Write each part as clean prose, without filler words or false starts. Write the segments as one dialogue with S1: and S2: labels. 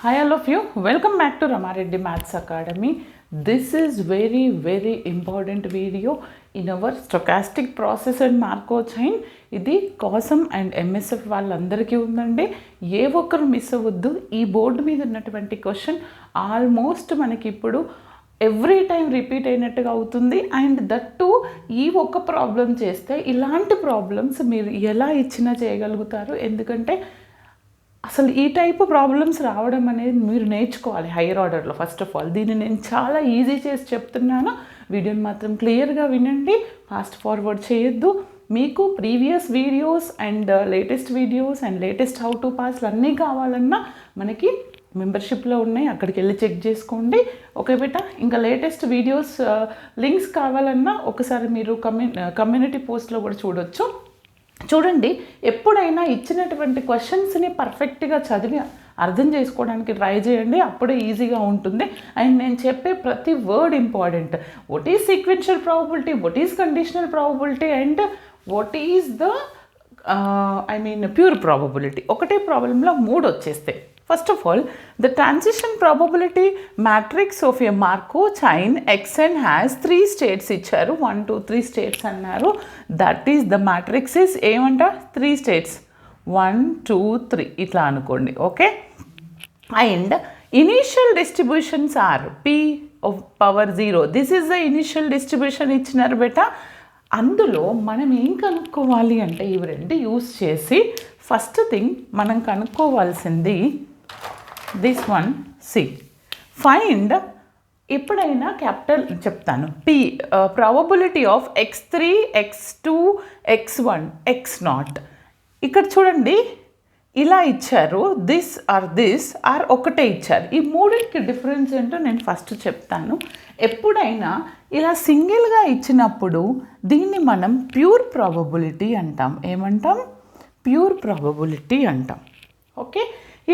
S1: Hi all of you, welcome back to Ramareddy Maths Academy. This is very important video in our stochastic process and Markov chain. ఇది కాసమ్ and MSF వాళ్ళందరికీ ఉందండి. ఏ ఒక్కరు miss అవ్వద్దు. ఈ board మీద ఉన్నటువంటి question almost మనకి ఇప్పుడు ఎవ్రీ టైం రిపీట్ అయినట్టుగా అవుతుంది. అండ్ దట్టు ఈ ఒక్క ప్రాబ్లం చేస్తే ఇలాంటి ప్రాబ్లమ్స్ మీరు ఎలా ఇచ్చినా చేయగలుగుతారు. ఎందుకంటే అసలు ఈ టైప్ ప్రాబ్లమ్స్ రావడం అనేది మీరు నేర్చుకోవాలి హైయర్ ఆర్డర్లో. ఫస్ట్ ఆఫ్ ఆల్ దీన్ని నేను చాలా ఈజీ చేసి చెప్తున్నాను. వీడియోని మాత్రం క్లియర్గా వినండి, ఫాస్ట్ ఫార్వర్డ్ చేయొద్దు. మీకు previous videos and latest videos and latest how to పాస్లు అన్నీ కావాలన్నా మనకి మెంబర్షిప్లో ఉన్నాయి, అక్కడికి వెళ్ళి చెక్ చేసుకోండి. ఓకే బేటా, ఇంకా లేటెస్ట్ వీడియోస్ లింక్స్ కావాలన్నా ఒకసారి మీరు కమ్యూనిటీ పోస్ట్లో కూడా చూడొచ్చు. చూడండి, ఎప్పుడైనా ఇచ్చినటువంటి క్వశ్చన్స్ని పర్ఫెక్ట్గా చదివి అర్థం చేసుకోవడానికి ట్రై చేయండి, అప్పుడే ఈజీగా ఉంటుంది. అండ్ నేను చెప్పే ప్రతి word important. What is sequential probability, what is conditional probability and what is the pure probability. ఒకటే ప్రాబ్లంలో 3 వచ్చేస్తాయి. First of all, the transition probability matrix of a Markov chain Xn has 3 states ఇచ్చారు. 1, 2, 3 states అన్నారు. That is the matrix is ఏమంట 3 states 1, 2, 3 ఇట్లా అనుకోండి. Okay, and initial distributions are p of power 0. This is the initial distribution ఇచ్చినారు బేటా. అందులో మనం ఏం కనుక్కోవాలి అంటే ఇవి రెండు యూస్ చేసి ఫస్ట్ థింగ్ మనం కనుక్కోవాల్సింది దిస్ వన్ సి ఫైండ్. ఎప్పుడైనా క్యాపిటల్ చెప్తాను, p probability of x3 x2 x1 x0. ఇక్కడ చూడండి ఇలా ఇచ్చారు, దిస్ ఆర్ ఒకటే ఇచ్చారు. ఈ మూడింటికి డిఫరెన్స్ ఏంటో నేను ఫస్ట్ చెప్తాను. ఎప్పుడైనా ఇలా సింగిల్గా ఇచ్చినప్పుడు దీన్ని మనం ప్యూర్ ప్రాబబిలిటీ అంటాం. ఏమంటాం? ప్యూర్ ప్రాబబిలిటీ అంటాం. ఓకే,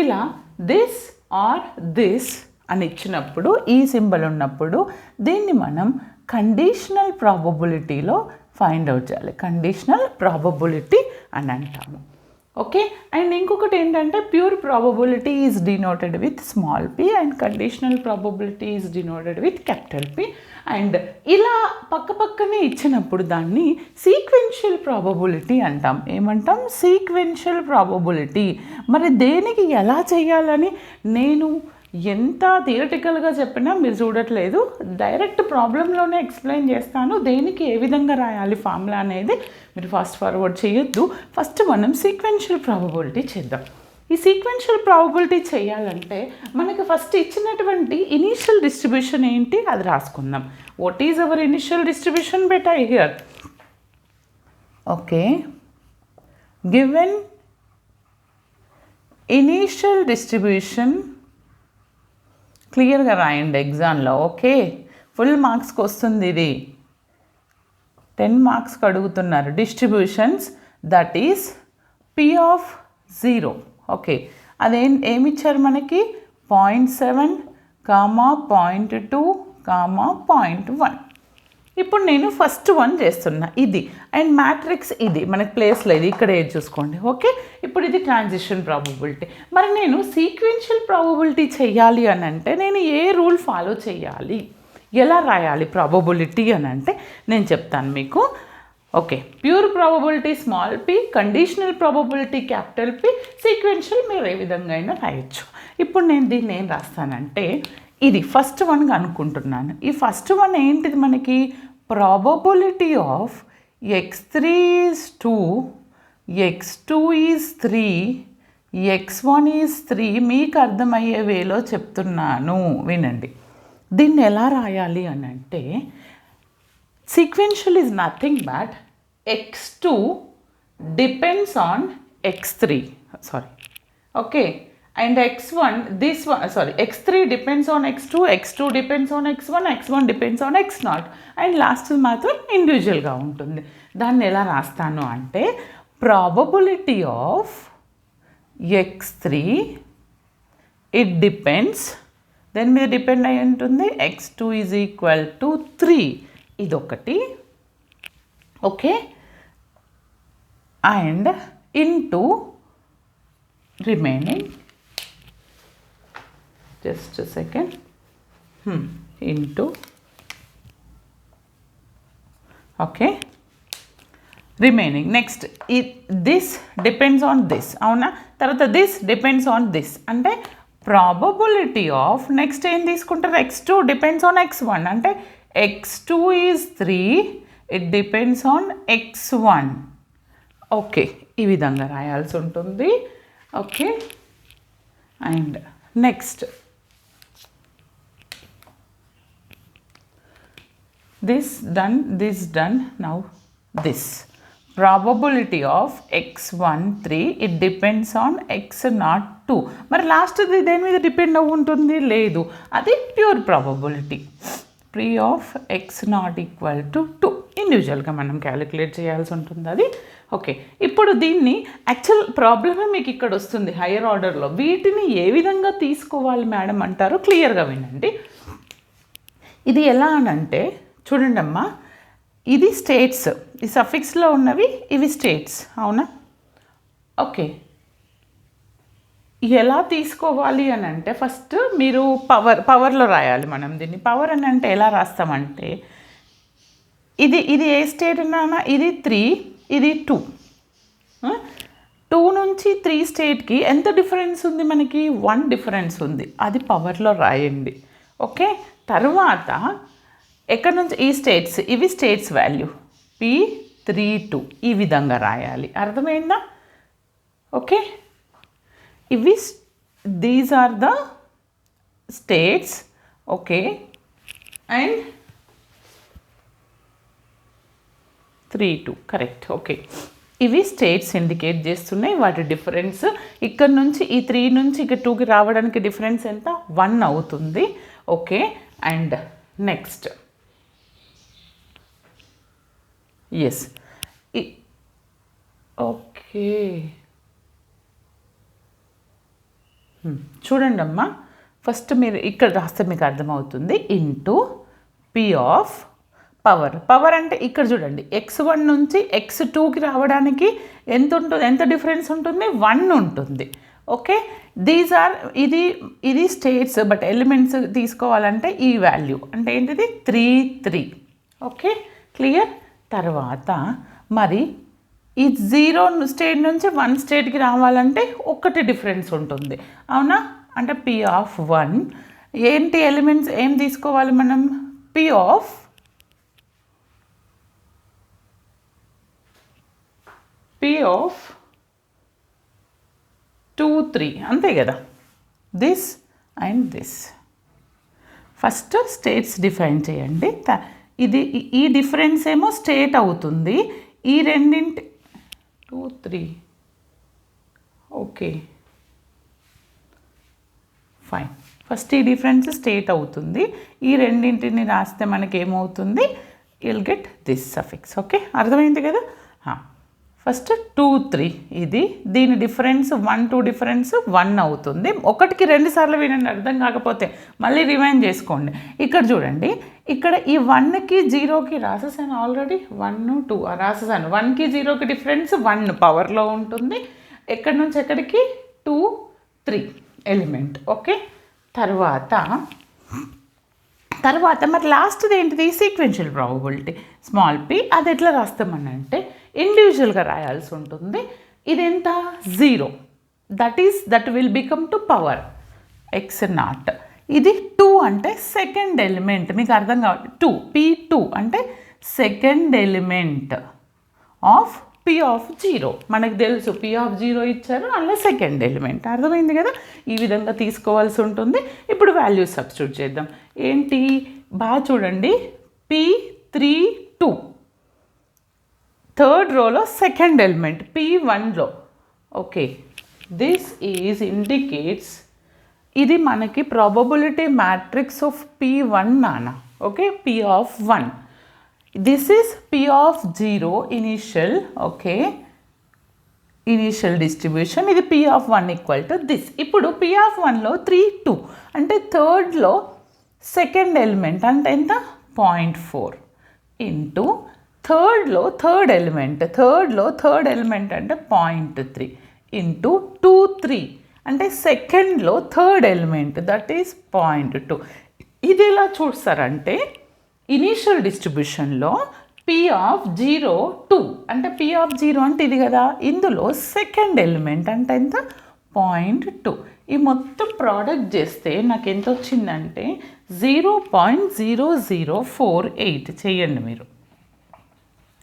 S1: ఇలా దిస్ ఆర్ దిస్ అని ఇచ్చినప్పుడు ఈ సింబల్ ఉన్నప్పుడు దీన్ని మనం కండిషనల్ ప్రాబబిలిటీలో ఫైండ్ అవుట్ చేయాలి. కండిషనల్ ప్రాబబిలిటీ అని అంటాము. ఓకే, అండ్ ఇంకొకటి ఏంటంటే pure probability is denoted with small p and conditional probability is denoted with capital P. And ఇలా పక్కనే ఇచ్చినప్పుడు దాన్ని సీక్వెన్షియల్ ప్రాబబిలిటీ అంటాం. ఏమంటాం? Sequential probability. మరి దేనికి ఎలా చేయాలని నేను ఎంత థియరిటికల్గా చెప్పినా మీరు చూడట్లేదు, డైరెక్ట్ ప్రాబ్లంలోనే ఎక్స్ప్లెయిన్ చేస్తాను. దేనికి ఏ విధంగా రాయాలి ఫార్ములా అనేది మీరు ఫాస్ట్ ఫార్వర్డ్ చేయొద్దు. ఫస్ట్ మనం సీక్వెన్షియల్ ప్రాబబిలిటీ చేద్దాం. ఈ సీక్వెన్షియల్ ప్రాబబిలిటీ చేయాలంటే మనకి ఫస్ట్ ఇచ్చినటువంటి ఇనీషియల్ డిస్ట్రిబ్యూషన్ ఏంటి అది రాసుకుందాం. What is our initial distribution beta here? Okay, given initial distribution క్లియర్గా రాయండి ఎగ్జామ్లో. ఓకే, ఫుల్ మార్క్స్కి వస్తుంది ఇది, 10 మార్క్స్కి అడుగుతున్నారు. Distributions that is p of 0. Okay, ఏమిచ్చారు మనకి 0.7, 0.2, 0.1. ఇప్పుడు నేను ఫస్ట్ వన్ చేస్తున్నా ఇది, అండ్ మ్యాట్రిక్స్ ఇది మనకి ప్లేస్ లేదు, ఇక్కడ ఏది చూసుకోండి. ఓకే, ఇప్పుడు ఇది ట్రాన్సిషన్ ప్రాబబిలిటీ. మరి నేను సీక్వెన్షియల్ ప్రాబబిలిటీ చేయాలి అని అంటే నేను ఏ రూల్ ఫాలో చేయాలి, ఎలా రాయాలి ప్రాబబిలిటీ అని అంటే నేను చెప్తాను మీకు. Okay, pure probability small p, conditional probability capital P, sequential మీరు ఏ విధంగా అయినా రాయొచ్చు. ఇప్పుడు నేను దీన్ని ఏం రాస్తానంటే ఇది ఫస్ట్ వన్గా అనుకుంటున్నాను. ఈ ఫస్ట్ వన్ ఏంటిది మనకి? Probability of x3 is 2, x2 is 3, x1 is 3. మీకు అర్థమయ్యే వేలో చెప్తున్నాను, వినండి. దీన్ని ఎలా రాయాలి అని అంటే sequential is nothing but x2 depends on x3, sorry. Okay, and x1 x3 depends on x2, x2 depends on x1, x1 depends on x0 and last మాత్రం ఇండివిజువల్గా ఉంటుంది. దాన్ని ఎలా రాస్తాను అంటే probability of x3 it depends, దాని మీద depend అయి ఉంటుంది, x2 ఈజ్ ఈక్వల్ టు 3. ఇదొకటి. Okay, and into remaining just a second, into, okay, remaining. Next, this depends on this, అవునా, తర్వాత this depends on this, అంటే ప్రాబబిలిటీ ఆఫ్ నెక్స్ట్ ఏం తీసుకుంటారు, x2 డిపెండ్స్ ఆన్ x1, అంటే x2 is 3, it depends on x1. Okay, ఈ విధంగా రాయాల్సి ఉంటుంది. Okay, and next this done, now this probability of x1 3, it depends on x0 2. మరి last దేని మీద డిపెండ్ అవ్వ ఉంటుంది, లేదు, అది pure probability. p of x0 equal to 2 ఇండివిజువల్గా మనం క్యాలిక్యులేట్ చేయాల్సి ఉంటుంది అది. ఓకే, ఇప్పుడు దీన్ని యాక్చువల్ ప్రాబ్లమే మీకు ఇక్కడ వస్తుంది హయ్యర్ ఆర్డర్లో. వీటిని ఏ విధంగా తీసుకోవాలి మేడం అంటారు, క్లియర్గా వినండి. ఇది ఎలా అనంటే చూడండి అమ్మా, ఇది స్టేట్స్, ఈ సఫిక్స్లో ఉన్నవి ఇవి స్టేట్స్, అవునా. ఓకే, ఎలా తీసుకోవాలి అని అంటే ఫస్ట్ మీరు పవర్లో రాయాలి మనం దీన్ని. పవర్ అని అంటే ఎలా రాస్తామంటే ఇది ఏ స్టేట్ అన్నా, ఇది 3, ఇది 2. 2 నుంచి 3 స్టేట్కి ఎంత డిఫరెన్స్ ఉంది మనకి, 1 డిఫరెన్స్ ఉంది, అది పవర్లో రాయండి. ఓకే, తర్వాత ఎక్కడి నుంచి ఈ స్టేట్స్, ఇవి స్టేట్స్ వాల్యూ p32 ఈ విధంగా రాయాలి, అర్థమైందా. ఓకే, ఇవి these are the states. Okay, and 32 correct. Okay, ఇవి స్టేట్స్ ఇండికేట్ చేస్తున్నాయి, వాటి డిఫరెన్స్ ఇక్కడ నుంచి ఈ 3 నుంచి ఇక్కడ 2కి రావడానికి డిఫరెన్స్ ఎంత, 1 అవుతుంది. Okay, and next yes, okay, చూడండి అమ్మా, ఫస్ట్ మీరు ఇక్కడ రాస్తే మీకు అర్థమవుతుంది. ఇంటూ p ఆఫ్ పవర్ అంటే ఇక్కడ చూడండి, x1 నుంచి x2కి రావడానికి ఎంత ఉంటుంది, ఎంత డిఫరెన్స్ ఉంటుంది, 1 ఉంటుంది. ఓకే, దీస్ ఆర్ ఇది స్టేట్స్, బట్ ఎలిమెంట్స్ తీసుకోవాలంటే ఈ వాల్యూ అంటే ఏంటిది 3 3. Okay, clear. తర్వాత మరి ఈ 0 స్టేట్ నుంచి 1 స్టేట్కి రావాలంటే ఒకటి డిఫరెన్స్ ఉంటుంది, అవునా, అంటే p ఆఫ్ 1. ఏంటి ఎలిమెంట్స్ ఏం తీసుకోవాలి మనం, p ఆఫ్ 2 3, అంతే కదా, this and this. First states define చేయండి, ఈ డిఫరెన్స్ ఏమో స్టేట్ అవుతుంది, ఈ రెండింటి 2 3. Okay, fine. ఫస్ట్ ఈ డిఫరెన్స్ స్టేట్ అవుతుంది, ఈ రెండింటిని రాస్తే మనకి ఏమవుతుంది, will get this suffix. Okay, అర్థమైంది కదా. ఫస్ట్ 2 3, దీని డిఫరెన్స్ 1 2 డిఫరెన్స్ 1 అవుతుంది. ఒకటికి 2 సార్లు వినండి, అర్థం కాకపోతే మళ్ళీ రివైండ్ చేసుకోండి. ఇక్కడ చూడండి, ఇక్కడ ఈ 1కి 0కి రాసేసాను ఆల్రెడీ, 1 2 రాసేసాను. 1కి 0కి డిఫరెన్స్ 1 పవర్లో ఉంటుంది, ఎక్కడి నుంచి ఎక్కడికి 2 3 ఎలిమెంట్. ఓకే, తర్వాత మరి లాస్ట్ది ఏంటిది, సీక్వెన్షియల్ ప్రాబబిలిటీ స్మాల్ p. అది ఎట్లా రాస్తామనంటే ఇండివిజువల్గా రాయాల్సి ఉంటుంది. ఇదెంత 0, that will become to power x0. ఇది 2 అంటే సెకండ్ ఎలిమెంట్, మీకు అర్థం కావాలి, p2 అంటే second element of p of 0. మనకు తెలుసు p ఆఫ్ 0 ఇచ్చారు, అలా సెకండ్ ఎలిమెంట్, అర్థమైంది కదా. ఈ విధంగా తీసుకోవాల్సి ఉంటుంది. ఇప్పుడు వాల్యూ సబ్స్టిట్యూట్ చేద్దాం. ఏంటి, బాగా చూడండి, p32 థర్డ్ రోలో సెకండ్ ఎలిమెంట్ p1లో. ఓకే, దిస్ ఈజ్ ఇండికేట్స్, ఇది మనకి ప్రాబబిలిటీ మ్యాట్రిక్స్ ఆఫ్ p1 నాన్న. Okay, p of 1, this is p of 0 initial. Okay, initial distribution, ఇది p of 1 equal to this. ఇప్పుడు p ఆఫ్ 1లో 3 2 అంటే థర్డ్లో సెకండ్ ఎలిమెంట్ అంటే ఎంత, 0.4 ఇంటూ థర్డ్లో థర్డ్ ఎలిమెంట్ అంటే 0.3 ఇంటూ 2 3 అంటే సెకండ్లో థర్డ్ ఎలిమెంట్ దట్ ఈస్ 0.2. ఇది ఎలా చూస్తారంటే ఇనీషియల్ డిస్ట్రిబ్యూషన్లో P ఆఫ్ 0 2 అంటే P ఆఫ్ 0 అంటే ఇది కదా, ఇందులో సెకండ్ ఎలిమెంట్ అంటే ఎంత 0.2. ఈ మొత్తం ప్రోడక్ట్ చేస్తే నాకు ఎంత వచ్చిందంటే 0.0048 చేయండి మీరు.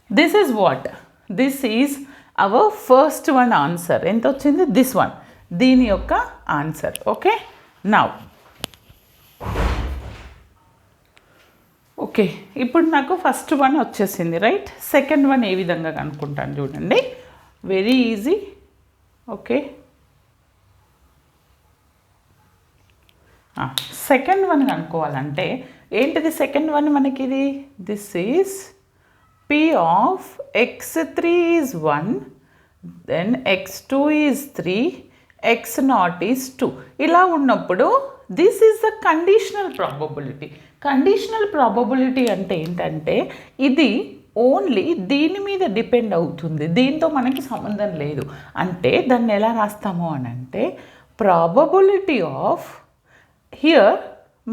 S1: This is what, this is our first one answer. ఎంత వచ్చింది, దిస్ వన్, దీని యొక్క ఆన్సర్. ఓకే, నౌ ఓకే, ఇప్పుడు నాకు ఫస్ట్ వన్ వచ్చేసింది రైట్. సెకండ్ వన్ ఏ విధంగా కనుక్కుంటాను చూడండి, very easy. Okay, second one కనుక్కోవాలంటే ఏంటిది సెకండ్ వన్ మనకి ఇది, this is P of x3 is 1, then x2 is 3, x0 is 2. ఇలా ఉన్నప్పుడు this is the conditional probability. Conditional probability అంటే ఏంటంటే ఇది ఓన్లీ దీని మీద డిపెండ్ అవుతుంది, దీంతో మనకి సంబంధం లేదు. అంటే దాన్ని ఎలా రాస్తాము అని అంటే ప్రాబబిలిటీ ఆఫ్, హియర్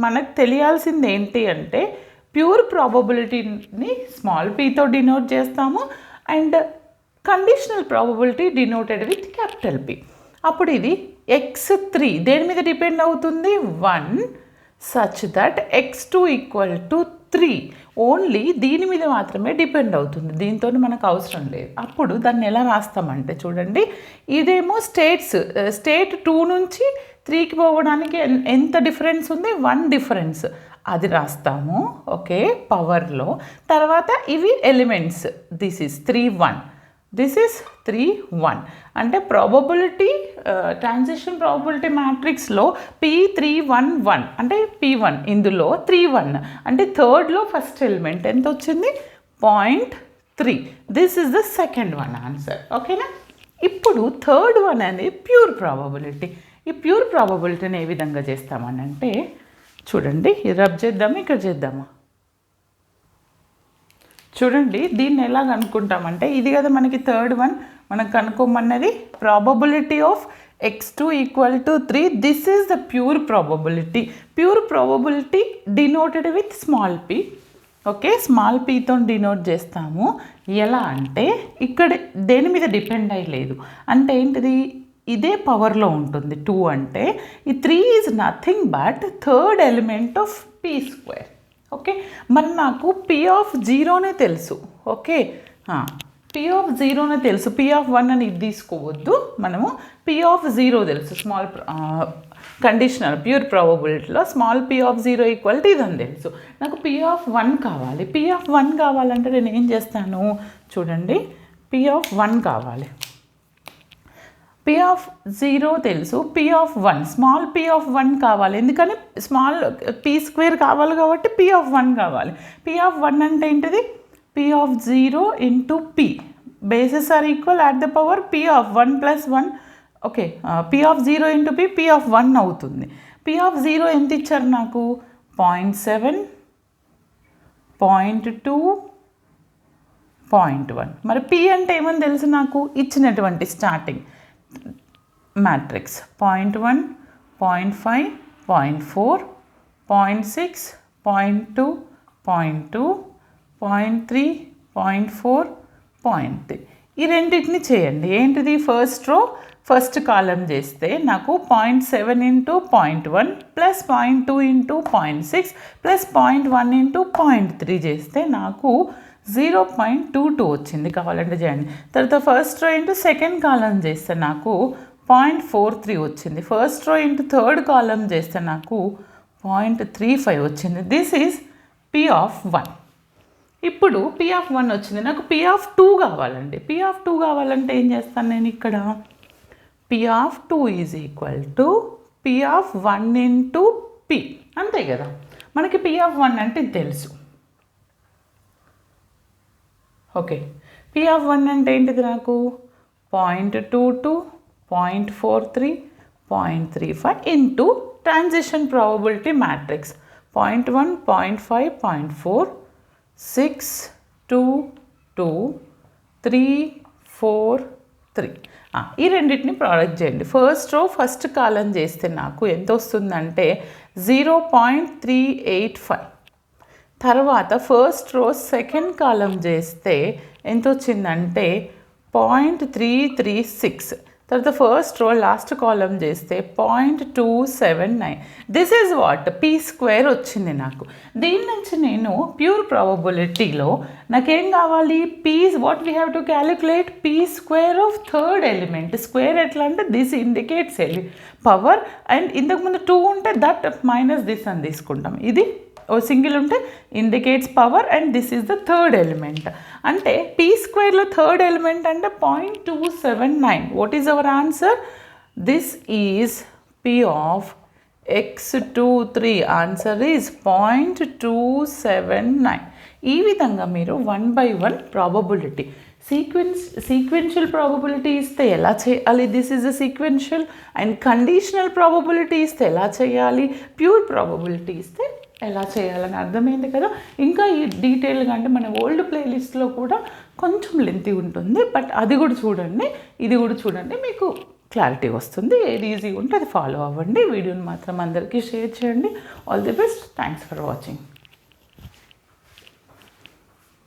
S1: మనకు తెలియాల్సింది ఏంటి అంటే ప్యూర్ ప్రాబబిలిటీని స్మాల్ pతో డినోట్ చేస్తాము and conditional probability denoted with capital P. అప్పుడు ఇది x3 దేని మీద డిపెండ్ అవుతుంది 1 such that x2 equal to 3, only దీని మీద మాత్రమే డిపెండ్ అవుతుంది, దీంతో మనకు అవసరం లేదు. అప్పుడు దాన్ని ఎలా రాస్తామంటే చూడండి, ఇదేమో స్టేట్ 2 నుంచి 3కి పోవడానికి ఎంత డిఫరెన్స్ ఉంది, 1 డిఫరెన్స్, అది రాస్తాము. ఓకే, పవర్లో. తర్వాత ఇవి elements, this is 3 1, this is 3 1. అంటే ప్రాబబిలిటీ ట్రాన్సిషన్ ప్రాబబిలిటీ మ్యాట్రిక్స్లో P3 1 1 అంటే P1, ఇందులో 3 1 అంటే థర్డ్లో ఫస్ట్ ఎలిమెంట్ ఎంత వచ్చింది 0.3. This is the second one answer. ఓకేనా, ఇప్పుడు థర్డ్ వన్ అనేది ప్యూర్ ప్రాబబిలిటీ. ఈ ప్యూర్ ప్రాబబిలిటీని ఏ విధంగా చేస్తామని అంటే చూడండి, రబ్ చేద్దాము, ఇక్కడ చేద్దామా, చూడండి దీన్ని ఎలా కనుక్కుంటామంటే ఇది కదా మనకి థర్డ్ వన్ మనకు కనుక్కోమన్నది, probability of x2 equal to 3. This is the pure probability. Pure probability denoted with small p. Okay, small pతో డినోట్ చేస్తాము. ఎలా అంటే ఇక్కడ దేని మీద డిపెండ్ అయ్యలేదు, అంటే ఏంటిది ఇదే పవర్లో ఉంటుంది 2 అంటే ఈ 3 is nothing but third element of p². Okay, మరి నాకు P ఆఫ్ 0నే తెలుసు. ఓకే, P ఆఫ్ 0నే తెలుసు, P ఆఫ్ 1 అని ఇది తీసుకోవద్దు, మనము P ఆఫ్ 0 తెలుసు. స్మాల్ కండిషనల్ ప్యూర్ ప్రాబబిలిటీలో small p of 0 equal to ఇదని తెలుసు. నాకు P ఆఫ్ 1 కావాలి. P ఆఫ్ 1 కావాలంటే నేను ఏం చేస్తాను చూడండి, P ఆఫ్ 1 కావాలి, P ఆఫ్ 0 తెలుసు, P of 1 small p of 1 కావాలి, ఎందుకని స్మాల్ p² కావాలి కాబట్టి P ఆఫ్ 1 కావాలి. P ఆఫ్ 1 అంటే ఏంటిది, P of 0 into P, bases are equal at the power P of 1 plus 1. Okay, P of 0 into P, P of 1 అవుతుంది. P of 0 ఎంత ఇచ్చారు నాకు 0.7, 0.2, 0.1. మరి P అంటే ఏమని తెలుసు నాకు, ఇచ్చినటువంటి స్టార్టింగ్ మ్యాట్రిక్స్ 0.1, 0.5, 0.4, 0.6, 0.2, 0.2, 0.3, 0.4, 0.3. ఈ రెండింటిని చేయండి. ఏంటిది ఫస్ట్ రో ఫస్ట్ కాలం చేస్తే నాకు 0.7 into 0.1 plus 0.2 into 0.6 plus 0.1 into 0.3 చేస్తే నాకు 0.22 వచ్చింది. కావాలంటే చేయండి. తర్వాత first rho into second column చేస్తే నాకు 0.43 వచ్చింది. ఫస్ట్ రో ఇంటూ థర్డ్ కాలం చేస్తే నాకు 0.35 వచ్చింది. This is P of 1. ఇప్పుడు P ఆఫ్ 1 వచ్చింది, నాకు P ఆఫ్ 2 కావాలండి. P ఆఫ్ 2 కావాలంటే ఏం చేస్తాను నేను ఇక్కడ, P of 2 is equal to P of 1 into P, అంతే కదా. మనకి P ఆఫ్ 1 అంటే తెలుసు. ఓకే, P ఆఫ్ 1 అంటే ఏంటిది నాకు 0.22, 0.43, 0.35 ఇంటూ ట్రాన్సిషన్ ప్రాబబిలిటీ మ్యాట్రిక్స్ 0.1, 0.5, 0.4, 6, 2, 2, 3, 4, 3. ఈ రెండింటిని ప్రోడక్ట్ చేయండి. ఫస్ట్ రో ఫస్ట్ కాలం చేస్తే నాకు ఎంత వస్తుందంటే 0.385. తర్వాత ఫస్ట్ రో సెకండ్ కాలం చేస్తే ఎంత వచ్చిందంటే 0.336. తర్వాత ఫస్ట్ రో లాస్ట్ కాలం చేస్తే 0.279. This is what P square వచ్చింది నాకు. దీని నుంచి నేను ప్యూర్ ప్రాబబిలిటీలో నాకేం కావాలి, what we have to calculate P square of third element. Square ఎట్లా అంటే దిస్ ఇండికేట్స్ పవర్, అండ్ ఇంతకుముందు 2 ఉంటే దట్ మైనస్ దిస్ అని తీసుకుంటాం. ఇది సింగిల్ ఉంటే indicates power, and this is the third element. అంటే పీ స్క్వేర్లో థర్డ్ ఎలిమెంట్ అంటే 0.279. What is our answer? This is P of x23. Answer is 0.279. ఈ విధంగా మీరు 1/1 ప్రాబబిలిటీ సీక్వెన్షియల్ ప్రాబబిలిటీ ఇస్తే ఎలా చేయాలి, this is a sequential, and conditional probability ఇస్తే ఎలా చేయాలి, ప్యూర్ ప్రాబబిలిటీ ఇస్తే ఎలా చేయాలని అర్థమైంది కదా. ఇంకా ఈ డీటెయిల్గా అంటే మన ఓల్డ్ ప్లేలిస్ట్లో కూడా కొంచెం లెంతీ ఉంటుంది, బట్ అది కూడా చూడండి, ఇది కూడా చూడండి, మీకు క్లారిటీ వస్తుంది. ఏది ఈజీగా ఉంటే అది ఫాలో అవ్వండి. వీడియోని మాత్రం అందరికీ షేర్ చేయండి. All the best. Thanks for watching.